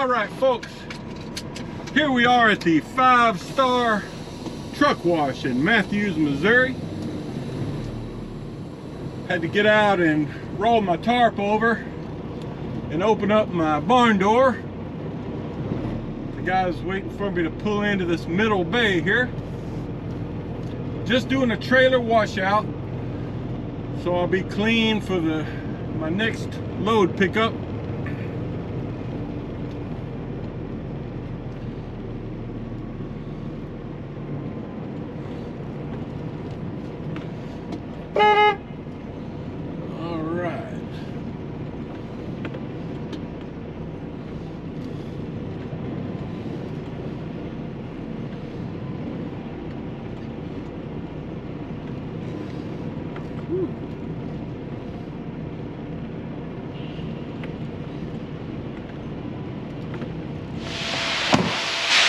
All right, folks, here we are at the 5-Star Truck Wash in Matthews, Missouri. Had to get out and roll my tarp over and open up my barn door. The guy's waiting for me to pull into this middle bay here. Just doing a trailer washout, so I'll be clean for my next load pickup.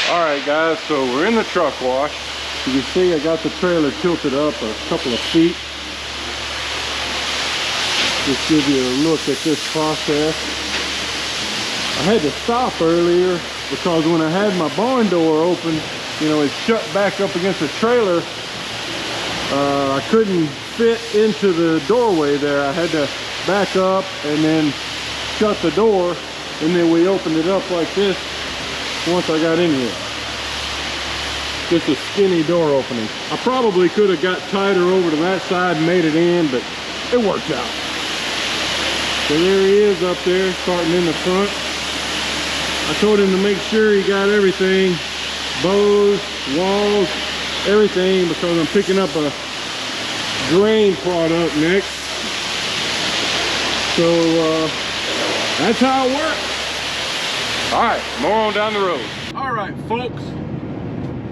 Alright guys, so we're in the truck wash. You can see I got the trailer tilted up a couple of feet. Just give you a look at this process. I had to stop earlier because when I had my barn door open, you know, it's shut back up against the trailer. I couldn't fit into the doorway there. I had to back up and then shut the door, and then we opened it up like this once I got in here. Just a skinny door opening. I probably could have got tighter over to that side and made it in, but it worked out. So there he is up there, starting in the front. I told him to make sure he got everything, bows, walls, everything, because I'm picking up a grain product next. So that's how it works. All right, more on down the road. All right, folks.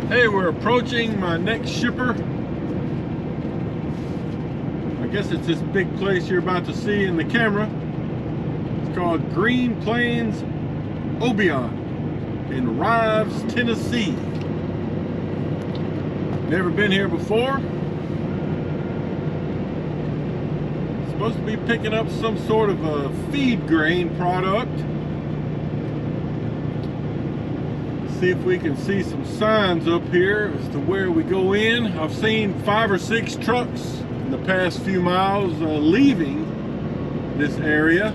Hey, we're approaching my next shipper. I guess it's this big place you're about to see in the camera. It's called Green Plains Obion in Rives, Tennessee. Never been here before. Supposed to be picking up some sort of a feed grain product. See if we can see some signs up here as to where we go in. I've seen 5 or 6 trucks in the past few miles leaving this area.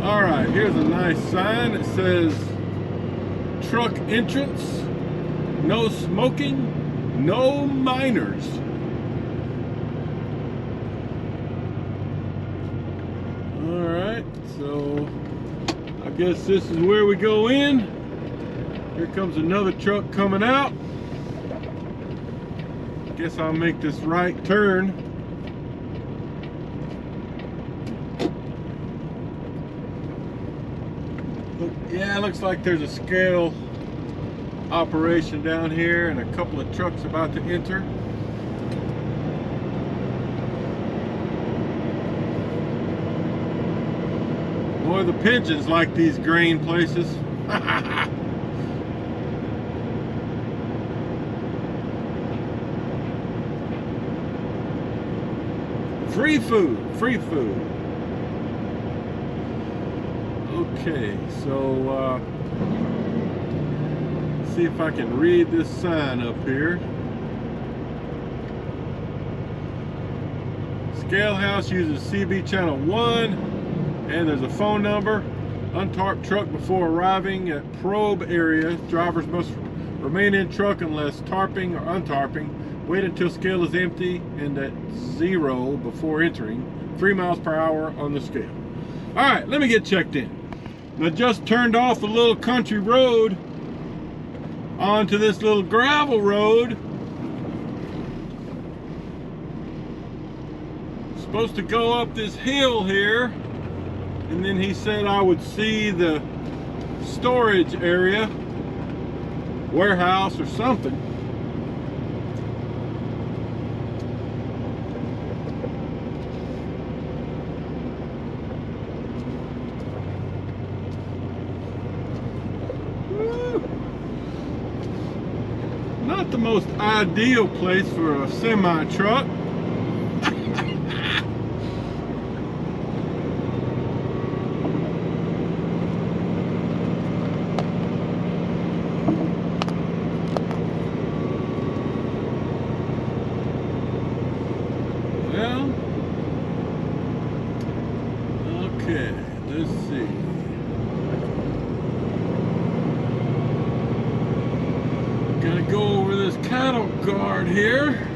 All right, here's a nice sign. It says truck entrance, no smoking, no minors. All right, so I guess this is where we go in. Here comes another truck coming out. Guess I'll make this right turn. Yeah, it looks like there's a scale operation down here and a couple of trucks about to enter. Boy, the pigeons like these grain places. Free food, free food. Okay, so see if I can read this sign up here. Scale House uses CB channel 1. And there's a phone number. Untarped truck before arriving at probe area. Drivers must remain in truck unless tarping or untarping. Wait until scale is empty and at 0 before entering. 3 miles per hour on the scale. All right, let me get checked in. I just turned off a little country road onto this little gravel road. Supposed to go up this hill here. And then he said I would see the storage area, warehouse or something. Woo. Not the most ideal place for a semi-truck. Well, okay, let's see. Gotta go over this cattle guard here.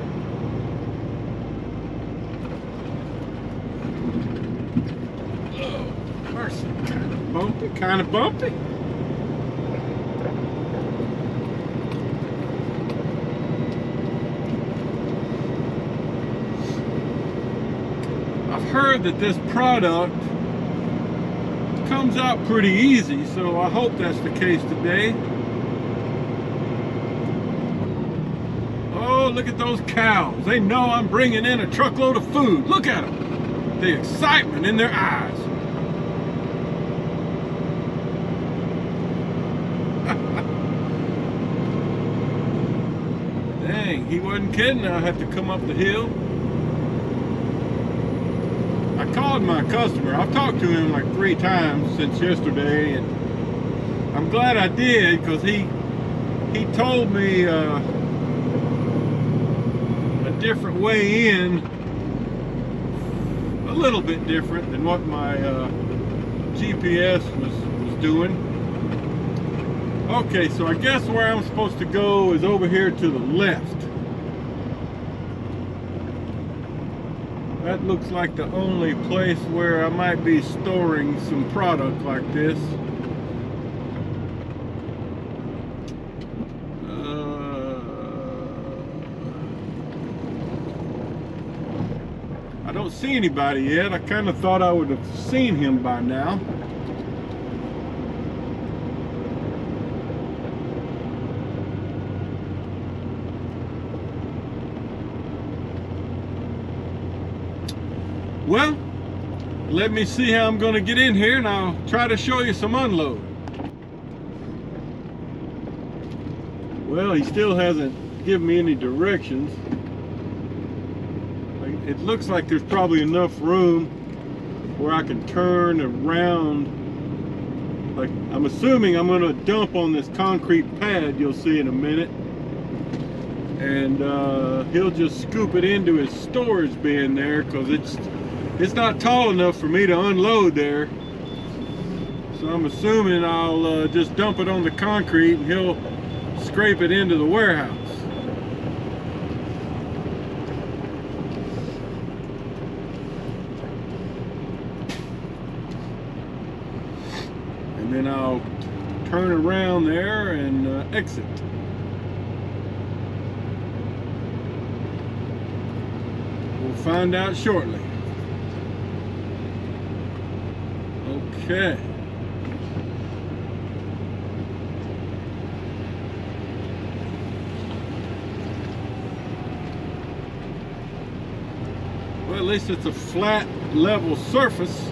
Oh, mercy. Kind of bumpy. I've heard that this product comes out pretty easy, so I hope that's the case today. Oh, look at those cows. They know I'm bringing in a truckload of food. Look at them. The excitement in their eyes. Dang, he wasn't kidding. I have to come up the hill. I called my customer. I've talked to him like 3 times since yesterday, and I'm glad I did, because he told me a different way in, a little bit different than what my GPS was doing. Okay, so I guess where I'm supposed to go is over here to the left. That looks like the only place where I might be storing some product like this. I don't see anybody yet. I kind of thought I would have seen him by now. Well, let me see how I'm going to get in here, and I'll try to show you some unload. Well, he still hasn't given me any directions. It looks like there's probably enough room where I can turn around. Like, I'm assuming I'm going to dump on this concrete pad you'll see in a minute. And he'll just scoop it into his storage bin there, because it's not tall enough for me to unload there. So I'm assuming I'll just dump it on the concrete and he'll scrape it into the warehouse. And then I'll turn around there and exit. We'll find out shortly. Okay. Well, at least it's a flat, level surface.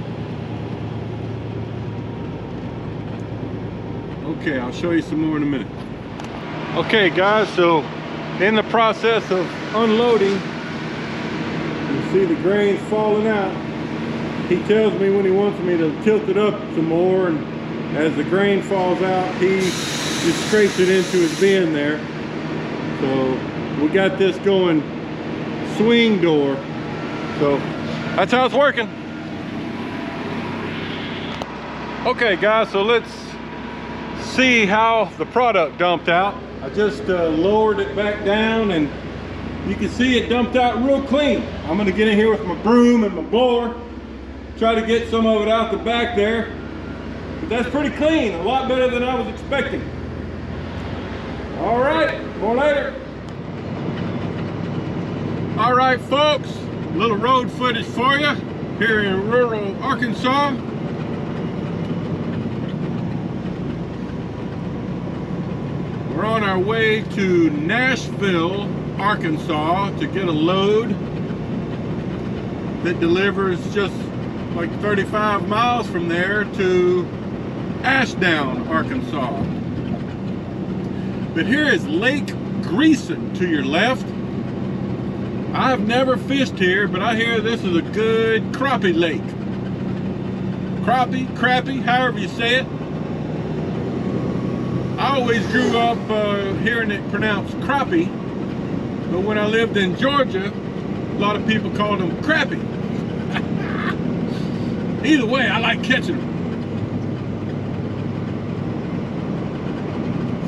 Okay, I'll show you some more in a minute. Okay, guys, so in the process of unloading, you see the grains falling out. He tells me when he wants me to tilt it up some more, and as the grain falls out, he just scrapes it into his bin there. So we got this going swing door. So that's how it's working. Okay, guys, so let's see how the product dumped out. I just lowered it back down, and you can see it dumped out real clean. I'm gonna get in here with my broom and my blower, try to get some of it out the back there. But that's pretty clean, a lot better than I was expecting. All right, more later. All right, folks, a little road footage for you here in rural Arkansas. We're on our way to Nashville, Arkansas to get a load that delivers just like 35 miles from there to Ashdown, Arkansas. But here is Lake Greason to your left. I've never fished here, but I hear this is a good crappie lake. Crappie, crappie, however you say it. I always grew up hearing it pronounced crappie, but when I lived in Georgia, lot of people call them crappie. Either way, I like catching them.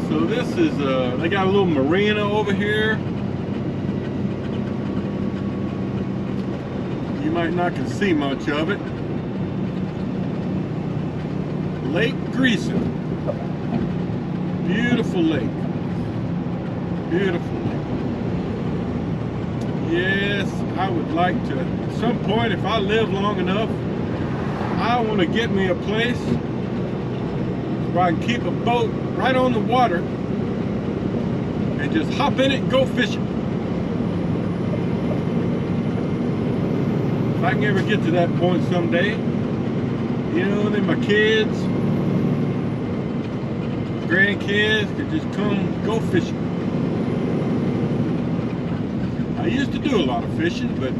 So this is, they got a little marina over here. You might not can see much of it. Lake Greason. Beautiful lake. Beautiful lake. Yes, I would like to, at some point, if I live long enough, I want to get me a place where I can keep a boat right on the water and just hop in it and go fishing. If I can ever get to that point someday, you know, then my kids, grandkids could just come go fishing. I used to do a lot of fishing, but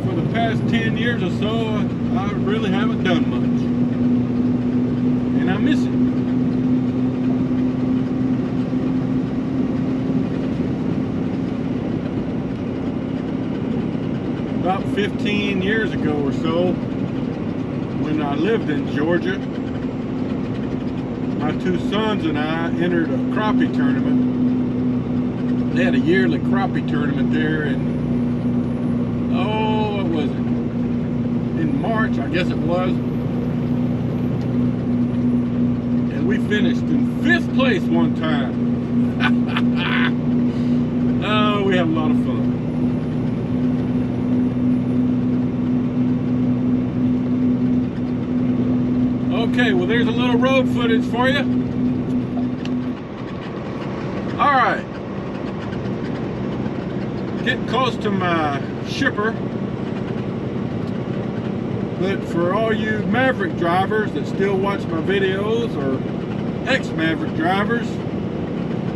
for the past 10 years or so, I really haven't done much. And I miss it. About 15 years ago or so, when I lived in Georgia, my two sons and I entered a crappie tournament. They had a yearly crappie tournament there in, oh, what was it? In March, I guess it was. And we finished in 5th place one time. Oh, we had a lot of fun. Okay, well, there's a little road footage for you. All right. Getting close to my shipper. But for all you Maverick drivers that still watch my videos, or ex-Maverick drivers,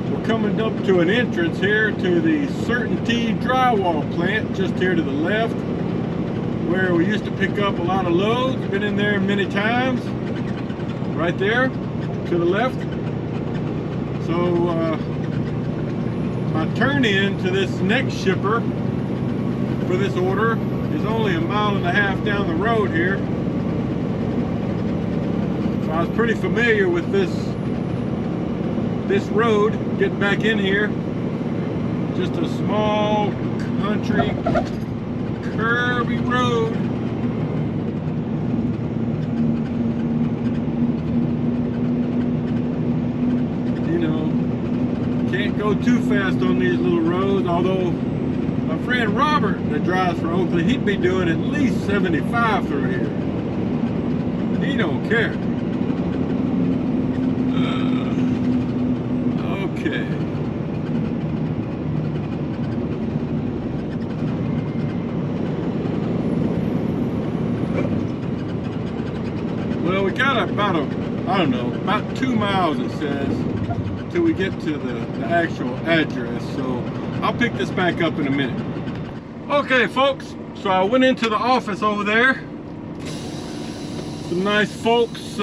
we're coming up to an entrance here to the Certainty drywall plant, just here to the left, where we used to pick up a lot of loads. Been in there many times. Right there to the left. So my turn in to this next shipper for this order is only 1.5 miles down the road here. So I was pretty familiar with this road getting back in here. Just a small country curvy road. Can't go too fast on these little roads, although my friend Robert that drives for Oakley, he'd be doing at least 75 through here. He don't care. Okay. Well, we got about I don't know, about 2 miles it says, till we get to the actual address. So I'll pick this back up in a minute. Okay, folks, so I went into the office over there. Some nice folks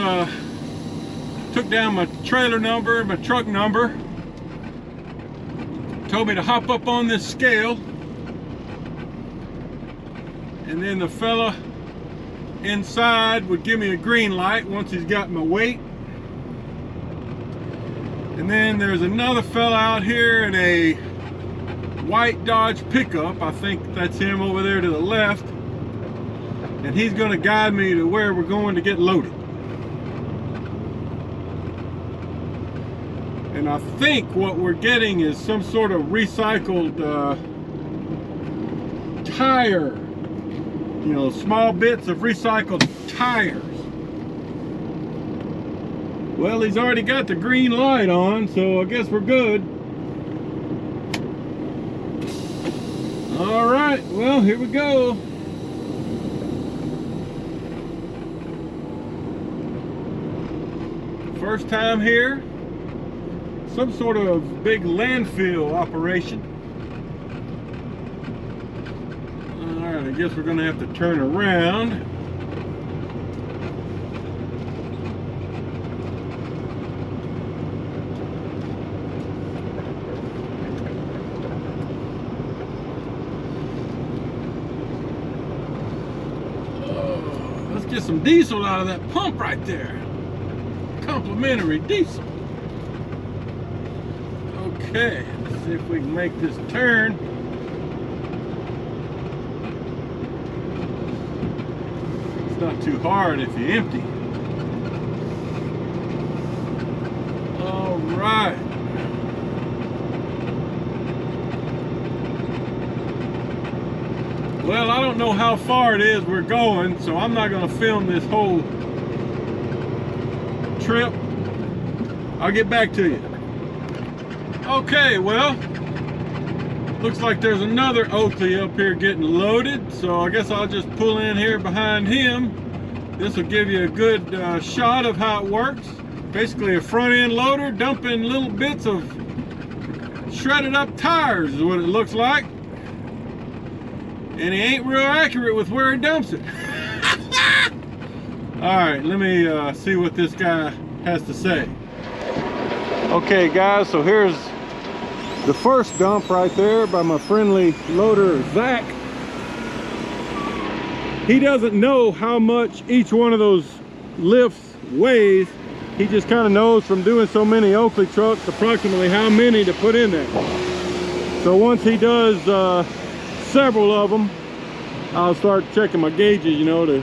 took down my trailer number, my truck number, told me to hop up on this scale, and then the fella inside would give me a green light once he's got my weight. And then there's another fella out here in a white Dodge pickup. I think that's him over there to the left. And he's going to guide me to where we're going to get loaded. And I think what we're getting is some sort of recycled tire. You know, small bits of recycled tires. Well, he's already got the green light on, so I guess we're good. All right, well, here we go. First time here. Some sort of big landfill operation. All right, I guess we're gonna have to turn around. get some diesel out of that pump right there. Complimentary diesel. Okay, let's see if we can make this turn. It's not too hard if you empty. All right. Well, I don't know how far it is we're going, so I'm not going to film this whole trip. I'll get back to you. Okay, well, looks like there's another Oakley up here getting loaded, so I guess I'll just pull in here behind him. This will give you a good shot of how it works. Basically a front end loader dumping little bits of shredded up tires is what it looks like. And he ain't real accurate with where he dumps it. All right, let me see what this guy has to say. Okay guys, so here's the first dump right there by my friendly loader, Zach. He doesn't know how much each one of those lifts weighs. He just kind of knows from doing so many Oakley trucks approximately how many to put in there. So once he does several of them, I'll start checking my gauges, you know, to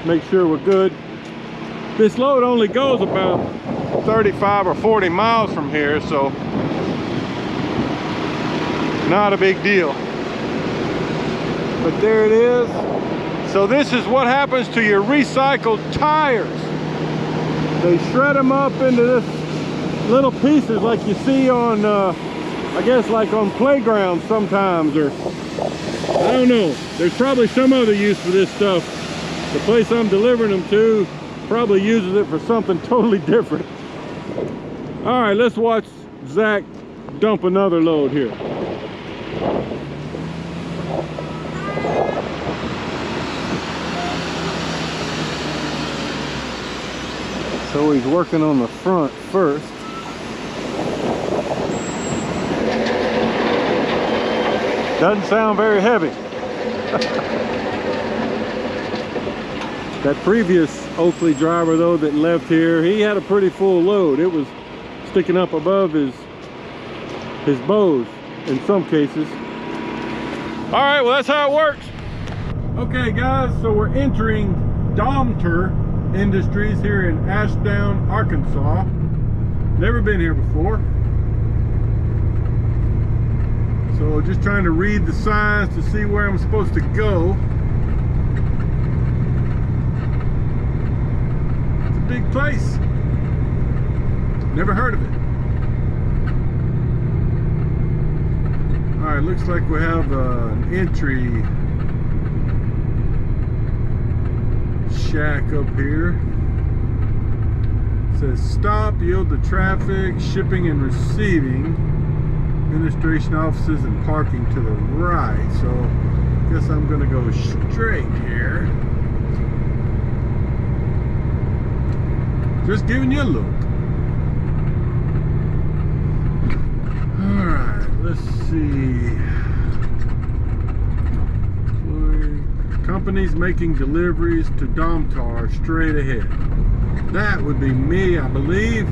make sure we're good. This load only goes about 35 or 40 miles from here, so not a big deal. But there it is. So this is what happens to your recycled tires. They shred them up into this little pieces like you see on I guess like on playgrounds sometimes, or I don't know. There's probably some other use for this stuff. The place I'm delivering them to probably uses it for something totally different. All right, let's watch Zach dump another load here. So he's working on the front first. Doesn't sound very heavy. That previous Oakley driver though that left here, he had a pretty full load. It was sticking up above his bows in some cases. All right, well that's how it works. Okay guys, so we're entering Domtar Industries here in Ashdown, Arkansas. Never been here before. So just trying to read the signs to see where I'm supposed to go. It's a big place. Never heard of it. All right, looks like we have an entry shack up here. It says stop, yield to traffic, shipping and receiving, administration offices and parking to the right. So I guess I'm gonna go straight here. Just giving you a look. All right, let's see. Companies making deliveries to Domtar straight ahead. That would be me, I believe.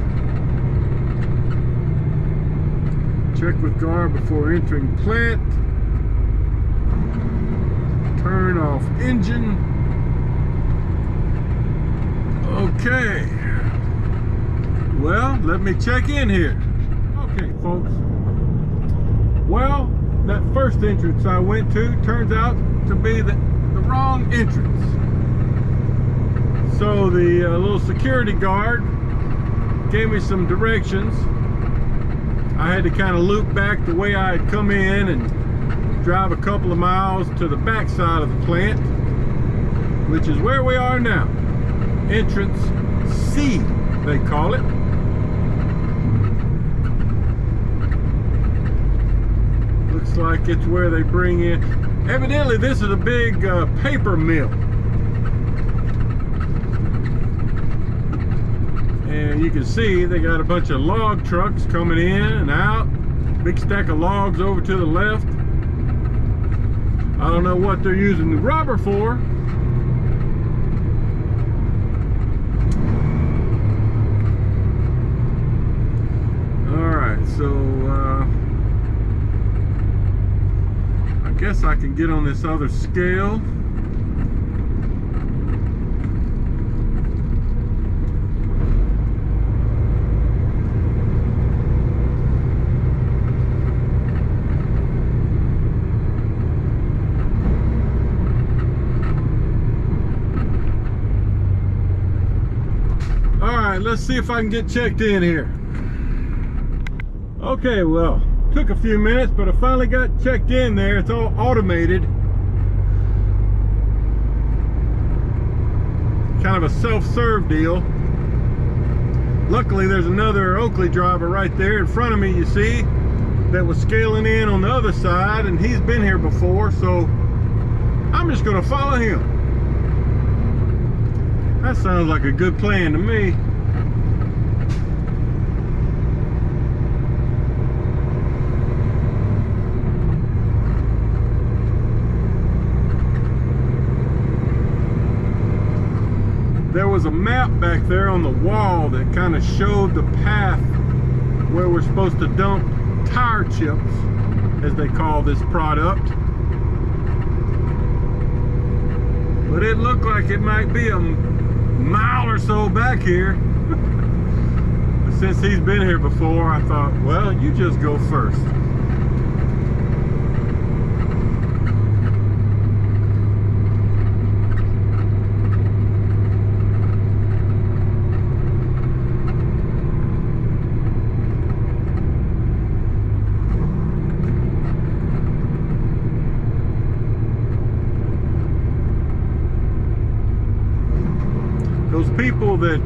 Check with guard before entering plant. Turn off engine. Okay. Well, let me check in here. Okay, folks. Well, that first entrance I went to turns out to be the wrong entrance. So the little security guard gave me some directions. I had to kind of loop back the way I had come in and drive a couple of miles to the back side of the plant, which is where we are now. Entrance C, they call it. Looks like it's where they bring in. Evidently, this is a big paper mill. And you can see they got a bunch of log trucks coming in and out. Big stack of logs over to the left. I don't know what they're using the rubber for, so I guess I can get on this other scale. Let's see if I can get checked in here. Okay, well, took a few minutes, but I finally got checked in there. It's all automated. Kind of a self-serve deal. Luckily, there's another Oakley driver right there in front of me, you see, that was scaling in on the other side, and he's been here before, so I'm just gonna follow him. That sounds like a good plan to me. There was a map back there on the wall that kind of showed the path where we're supposed to dump tire chips, as they call this product. But it looked like it might be a mile or so back here. But since he's been here before, I thought, well, you just go first. Those people that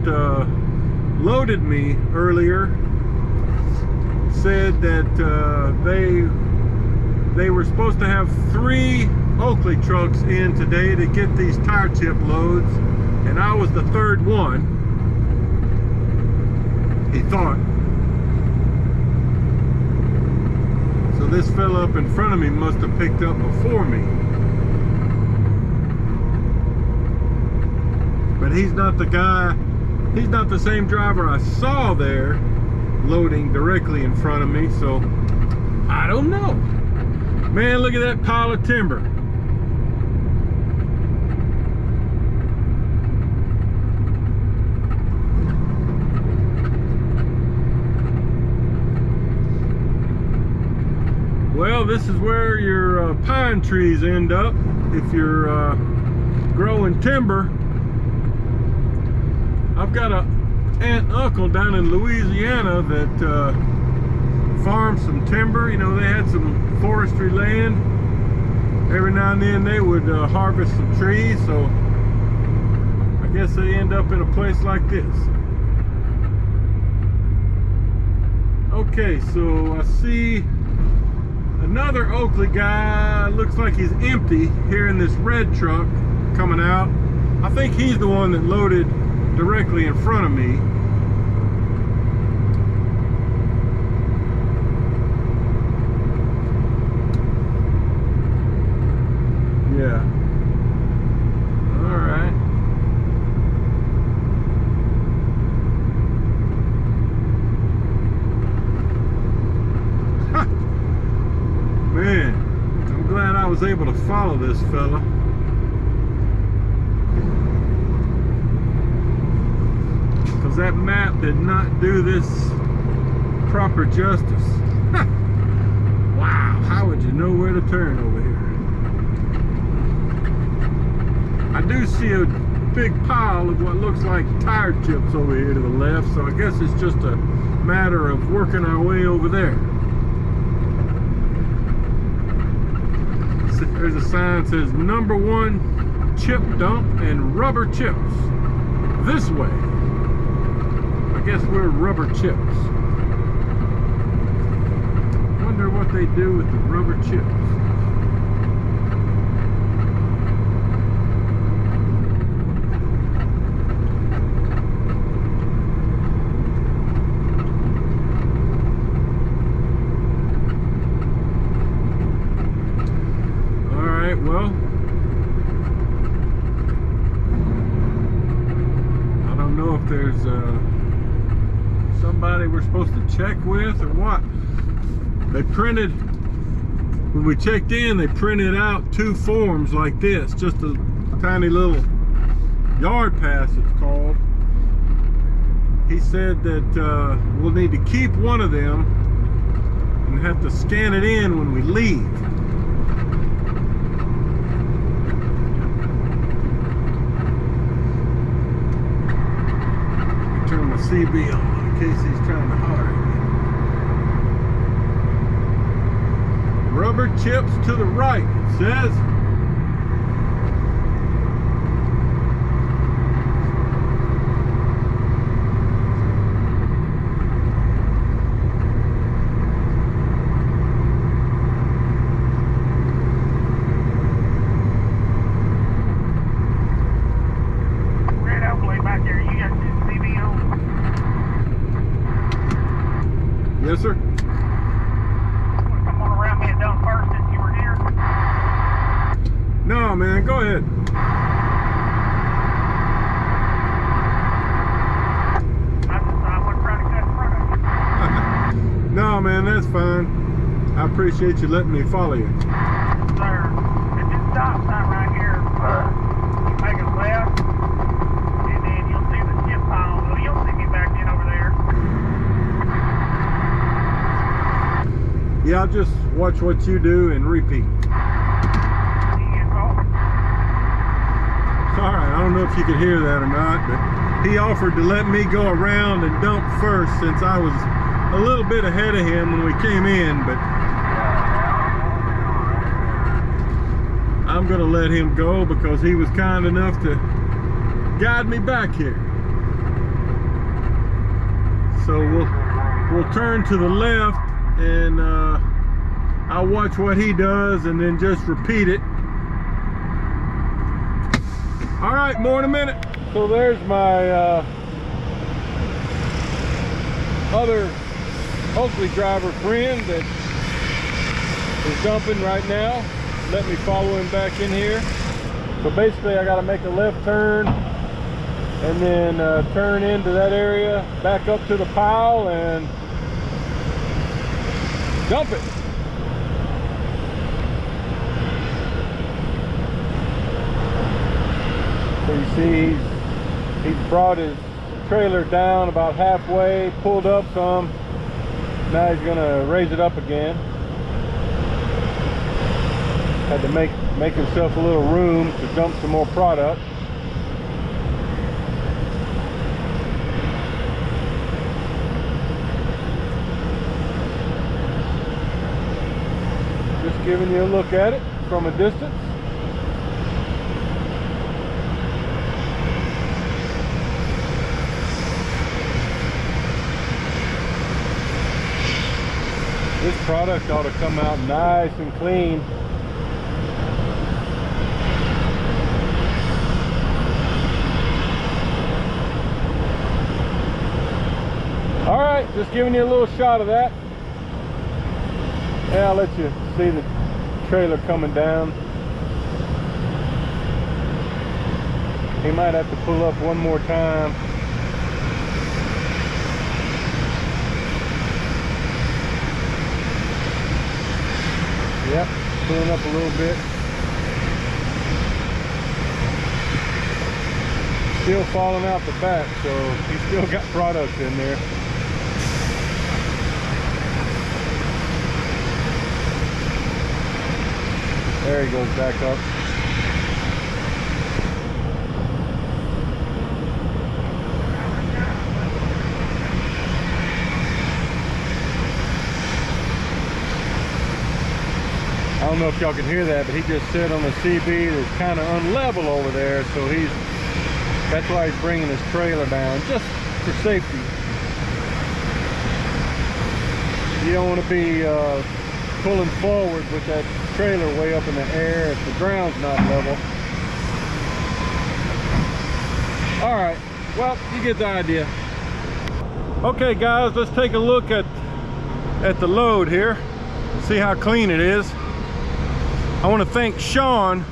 loaded me earlier said that they were supposed to have 3 Oakley trucks in today to get these tire chip loads, and I was the 3rd one, he thought. So this fella up in front of me must have picked up before me. But he's not the guy, he's not the same driver I saw there loading directly in front of me, so I don't know. Man, look at that pile of timber. Well, this is where your pine trees end up if you're growing timber. I've got a aunt and uncle down in Louisiana that farmed some timber. You know, they had some forestry land. Every now and then they would harvest some trees, so I guess they end up in a place like this. Okay, so I see another Oakley guy. Looks like he's empty here in this red truck coming out. I think he's the one that loaded directly in front of me. Yeah. All right. Man, I'm glad I was able to follow this fella. That map did not do this proper justice. Wow, how would you know where to turn over here? I do see a big pile of what looks like tire chips over here to the left, so I guess it's just a matter of working our way over there. There's a sign that says #1 chip dump and rubber chips. This way. I guess we're rubber chips. Wonder what they do with the rubber chips. All right, well, I don't know if there's somebody we're supposed to check with or what? They printed, when we checked in, they printed out 2 forms like this, just a tiny little yard pass it's called. He said that we'll need to keep one of them and have to scan it in when we leave. Turn my CB on in case he's trying to holler at me. Rubber chips to the right, it says. Yes, sir. Come on around me and done first since you were here. No, man, go ahead. I wasn't trying to cut in front of you. No, man, that's fine. I appreciate you letting me follow you. Sir, at this stop sign right here, you make a left, and then you'll see the chip pile. Well, you'll see me back in over there. Yeah, I'll just watch what you do and repeat. Alright, I don't know if you could hear that or not, but he offered to let me go around and dump first since I was a little bit ahead of him when we came in, but I'm gonna let him go because he was kind enough to guide me back here. So we'll turn to the left and I'll watch what he does and then just repeat it. All right, more in a minute. So there's my other Oakley driver friend that is dumping right now. Let me follow him back in here. So basically I got to make a left turn and then turn into that area, back up to the pile and dump it. So you see he's brought his trailer down about halfway, pulled up some. Now he's gonna raise it up again. Had to make himself a little room to dump some more product. Just giving you a look at it from a distance. This product ought to come out nice and clean. All right, just giving you a little shot of that. Yeah, I'll let you see the trailer coming down. He might have to pull up one more time. Yep, pulling up a little bit. Still falling out the back, so he's still got product in there. There he goes back up. I don't know if y'all can hear that, but he just said on the CB that's kind of unlevel over there, so that's why he's bringing his trailer down, just for safety. You don't want to be pulling forward with that trailer way up in the air if the ground's not level. All right, well, you get the idea. Okay guys, let's take a look at the load here, see how clean it is. I want to thank Sean.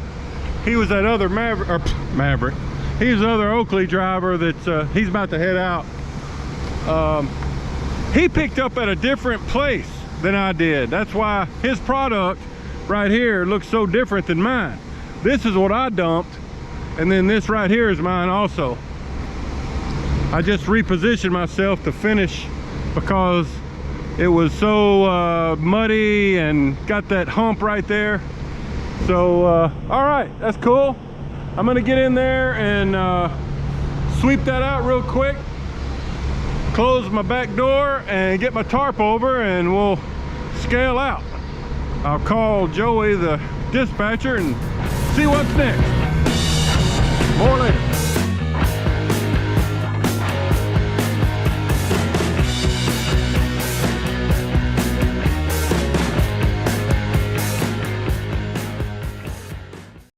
He was that other Maverick. He was the other Oakley driver that he's about to head out. He picked up at a different place than I did. That's why his product right here looks so different than mine. This is what I dumped, and then this right here is mine also. I just repositioned myself to finish because it was so muddy and got that hump right there. So all right, that's cool. I'm gonna get in there and sweep that out real quick, close my back door and get my tarp over, and we'll scale out. I'll call Joey, the dispatcher, and see what's next. More later.